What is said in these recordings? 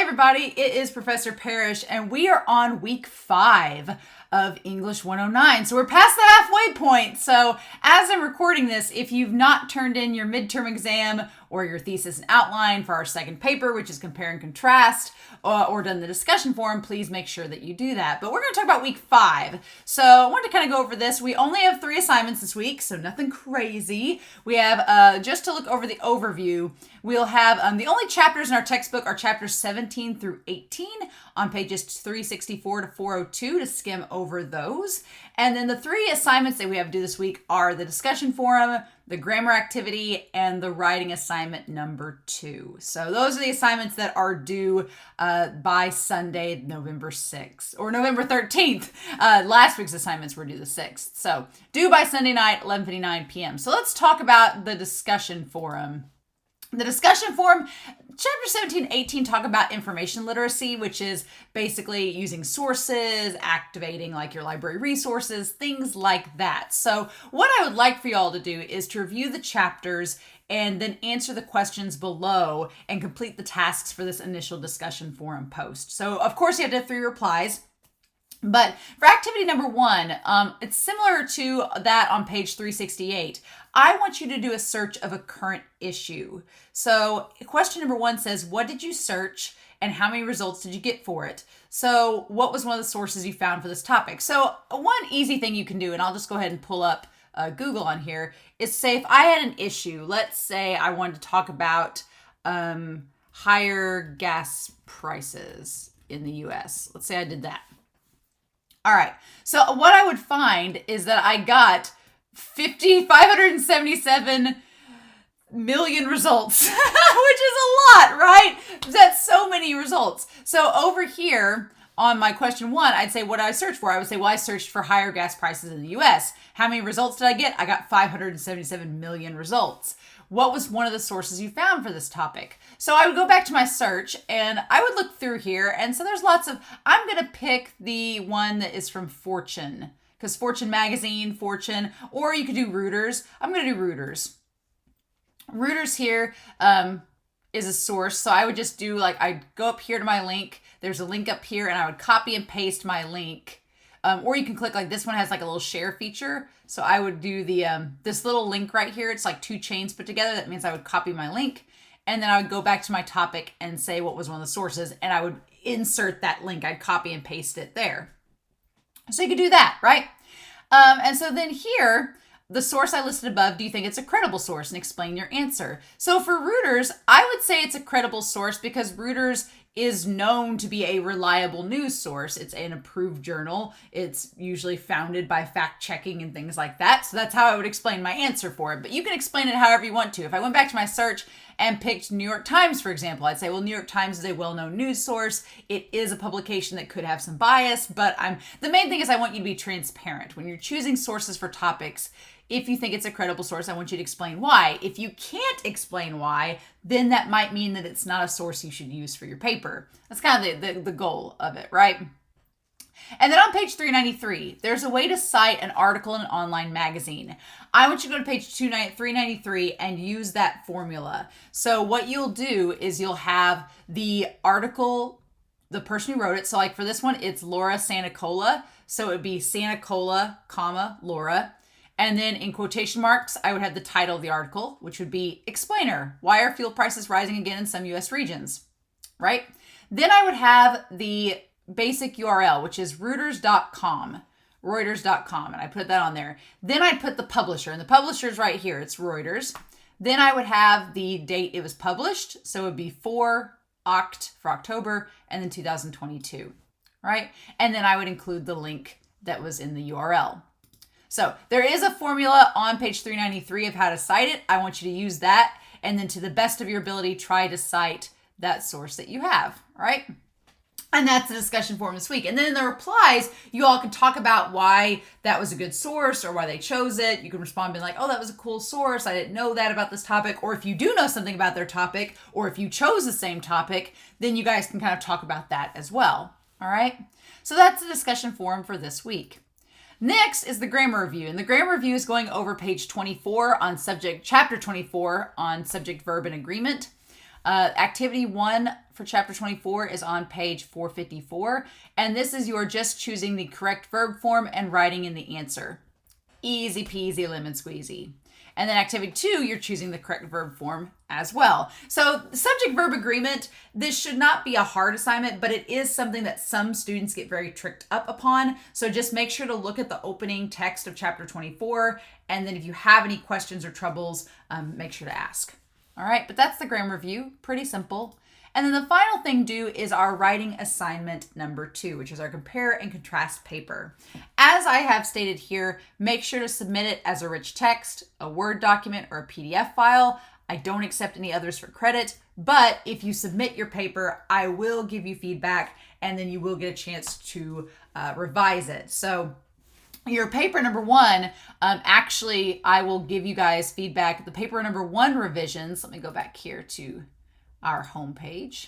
everybody, it is Professor Parish, and we are on week 5 of English 109. So we're past the halfway point. So as I'm recording this, if you've not turned in your midterm exam or your thesis and outline for our second paper, which is compare and contrast, or done the discussion forum, please make sure that you do that. But we're going to talk about week 5. So I wanted to kind of go over this. We only have 3 assignments this week, so nothing crazy. We have, just to look over the overview, we'll have the only chapters in our textbook are chapters 17 through 18 on pages 364 to 402 to skim over those. And then the 3 assignments that we have to do this week are the discussion forum, the grammar activity, and the writing assignment number 2. So those are the assignments that are due by Sunday, November 6th, or November 13th. Last week's assignments were due the 6th. So due by Sunday night, 11:59 p.m. So let's talk about the discussion forum. The discussion forum, chapter 17 and 18 talk about information literacy, which is basically using sources, activating like your library resources, things like that. So what I would like for y'all to do is to review the chapters and then answer the questions below and complete the tasks for this initial discussion forum post. So of course you have to have 3 replies. But for activity number 1, it's similar to that on page 368. I want you to do a search of a current issue. So question number 1 says, what did you search and how many results did you get for it? So what was one of the sources you found for this topic? So one easy thing you can do, and I'll just go ahead and pull up Google on here, is say if I had an issue, let's say I wanted to talk about higher gas prices in the US. Let's say I did that. All right, so what I would find is that I got 577 million results, which is a lot, right? That's so many results. So over here on my question 1, I'd say, what did I search for? I would say, well, I searched for higher gas prices in the US. How many results did I get? I got 577 million results. What was one of the sources you found for this topic? So I would go back to my search and I would look through here. And so there's lots of, I'm going to pick the one that is from Fortune, because Fortune magazine, Fortune, or you could do Reuters. I'm going to do Reuters. Reuters here is a source. So I would just do like, I'd go up here to my link. There's a link up here and I would copy and paste my link. Or you can click like this one has like a little share feature. So I would do the this little link right here. It's like 2 chains put together. That means I would copy my link and then I would go back to my topic and say what was one of the sources and I would insert that link. I'd copy and paste it there. So you could do that, right? And so then here, the source I listed above, do you think it's a credible source? And explain your answer. So for Reuters, I would say it's a credible source because Reuters is known to be a reliable news source. It's an approved journal. It's usually founded by fact checking and things like that. So that's how I would explain my answer for it. But you can explain it however you want to. If I went back to my search and picked New York Times, for example, I'd say, well, New York Times is a well-known news source. It is a publication that could have some bias, but the main thing is I want you to be transparent. When you're choosing sources for topics, if you think it's a credible source, I want you to explain why. If you can't explain why, then that might mean that it's not a source you should use for your paper. That's kind of the goal of it, right? And then on page 393, there's a way to cite an article in an online magazine. I want you to go to page 393 and use that formula. So what you'll do is you'll have the article, the person who wrote it. So like for this one, it's Laura Santacola. So it would be Santacola, comma, Laura. And then in quotation marks, I would have the title of the article, which would be Explainer, why are fuel prices rising again in some US regions, right? Then I would have the basic URL, which is Reuters.com, and I put that on there. Then I'd put the publisher, and the publisher is right here. It's Reuters. Then I would have the date it was published. So it would be 4/Oct for October, and then 2022, right? And then I would include the link that was in the URL. So there is a formula on page 393 of how to cite it. I want you to use that. And then to the best of your ability, try to cite that source that you have, all right? And that's the discussion forum this week. And then in the replies, you all can talk about why that was a good source or why they chose it. You can respond being like, oh, that was a cool source. I didn't know that about this topic. Or if you do know something about their topic, or if you chose the same topic, then you guys can kind of talk about that as well, all right? So that's the discussion forum for this week. Next is the grammar review, and the grammar review is going over page 24 on chapter 24 on subject, verb, and agreement. Activity 1 for chapter 24 is on page 454. And this is your just choosing the correct verb form and writing in the answer. Easy peasy lemon squeezy. And then activity 2, you're choosing the correct verb form as well. So subject verb agreement, this should not be a hard assignment, but it is something that some students get very tricked up upon. So just make sure to look at the opening text of chapter 24. And then if you have any questions or troubles, make sure to ask. All right, but that's the grammar review, pretty simple. And then the final thing due is our writing assignment number 2, which is our compare and contrast paper. As I have stated here, make sure to submit it as a rich text, a Word document, or a PDF file. I don't accept any others for credit, but if you submit your paper, I will give you feedback and then you will get a chance to revise it. So your paper number 1, actually, I will give you guys feedback. The paper number 1 revisions, let me go back here to our homepage.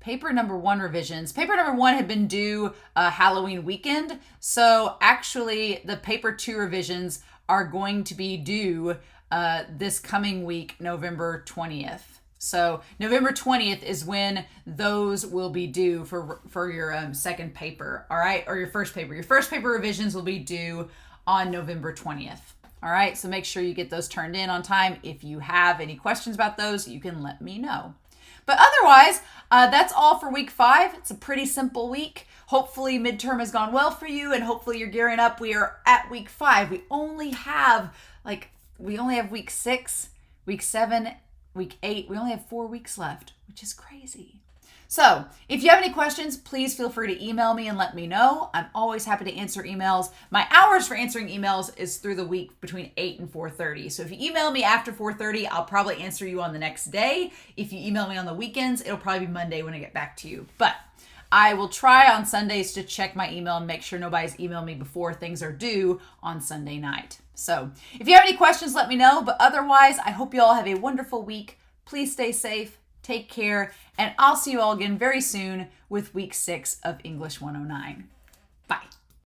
Paper number 1 revisions. Paper number 1 had been due Halloween weekend. So actually the paper 2 revisions are going to be due this coming week, November 20th. So November 20th is when those will be due for your second paper, all right? Or your first paper. Your first paper revisions will be due on November 20th. All right, so make sure you get those turned in on time. If you have any questions about those, you can let me know. But otherwise, that's all for week 5. It's a pretty simple week. Hopefully midterm has gone well for you and hopefully you're gearing up. We are at week 5. We only have week 6, week 7, week 8. We only have 4 weeks left, which is crazy. So if you have any questions, please feel free to email me and let me know. I'm always happy to answer emails. My hours for answering emails is through the week between 8 and 4:30. So if you email me after 4:30, I'll probably answer you on the next day. If you email me on the weekends, it'll probably be Monday when I get back to you. But I will try on Sundays to check my email and make sure nobody's emailed me before things are due on Sunday night. So if you have any questions, let me know. But otherwise, I hope you all have a wonderful week. Please stay safe. Take care, and I'll see you all again very soon with week 6 of English 109.